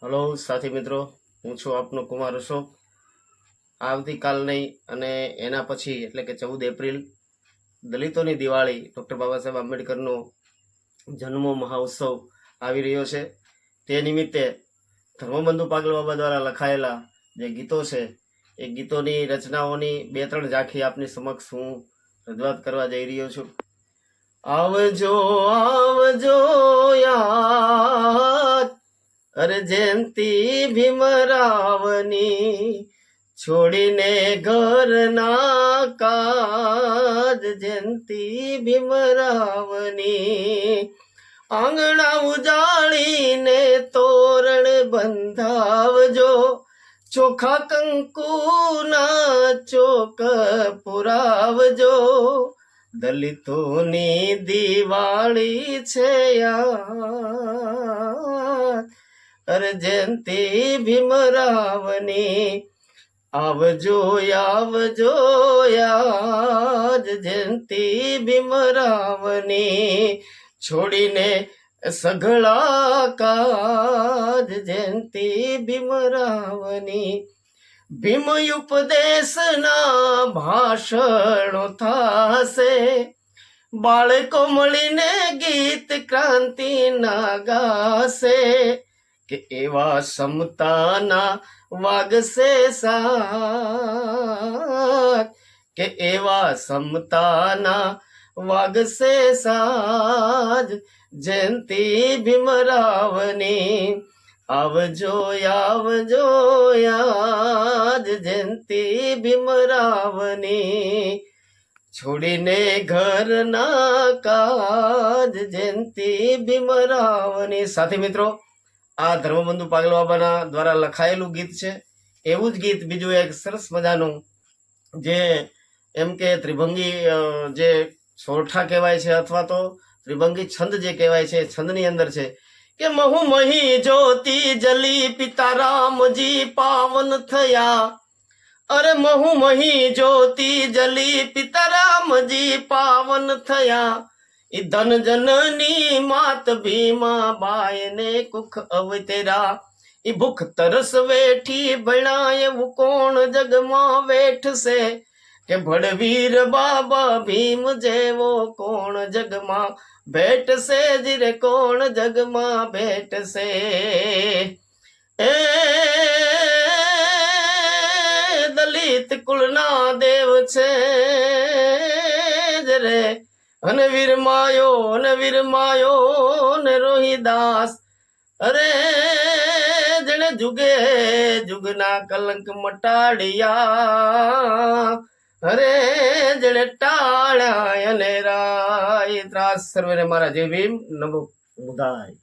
Hello સાથી મિત્રો, હું છું આપનો કુમાર અશોક. આવતીકાલની અને એના પછી એટલે કે 14 એપ્રિલ દલિતોની દિવાળી, ડૉક્ટર બાબા સાહેબ આંબેડકરનો જન્મ મહોત્સવ આવી રહ્યો છે. તે નિમિત્તે ધર્મબંધુ પાગલ બાબા દ્વારા લખાયેલા જે ગીતો છે એ ગીતોની રચનાઓની 2-3 ઝાંખી આપની સમક્ષ હું રજૂઆત કરવા જઈ રહ્યો છું. આવજો આવજો યાદ, અરે જયંતી ભીમરાવની, છોડીને ઘરના કાજ જયંતી ભીમરાવની, આંગણા ઉજાળીને તોરણ બંધાવજો, ચોખા કંકુના ચોક પુરાવજો, દલિતોની દિવાળી છે યાદ, અરે જયંતી ભીમરાવની, આવજો આવજો યાદ જયંતી ભીમરાવની, છોડીને સઘળા કાજ જયંતી ભીમરાવની, ભીમ ઉપદેશના ભાષણો થાશે, બાળકો મળીને ગીત ક્રાંતિના ગાશે, કે એવા સમતાના વાગશે સાથ, કે એવા સમતાના વાગશે સાજ જયંતી ભીમરાવની, આવજો આવજો યાદ જયંતી ભીમરાવની, છોડીને ઘરના કાજ જયંતી ભીમરાવની. સાથી મિત્રો, આ ધર્મબંધુ પાગલ બાબાના દ્વારા લખાયેલું ગીત છે. એવું જ ગીત બીજું એક સરસ મજાનું, જે એમ કે ત્રિભંગી જે સોરઠા કહેવાય છે, અથવા તો ત્રિભંગી છંદ જે કહેવાય છે, છંદની અંદર છે કે મહુ મહી જ્યોતિ જલી પિતા રામજી પાવન થયા, અરે મહુ મહી જ્યોતિ જલી પિતા રામજી પાવન થયા, ઈ ધન જનની માત ભીમા બાયને કુખ અવતરા, ઈ ભૂખ તરસ વેઠી ભણાય એવું કોણ જગમાં વેઠશે, કે ભડવીર બાબા ભીમ જેવો કોણ જગમાં ભેટશે, જીરે કોણ જગમાં ભેટશે, એ દલિત કુળના દેવ છે જરે, અને વીરમાયો ને રોહિદાસ, અરે જેને જુગે જુગના કલંક મટાડ્યા, અરે જેને ટાળ્યા અને રાય ત્રાસ. સર્વેને મારા જય ભીમ. નમો બુદ્ધાય.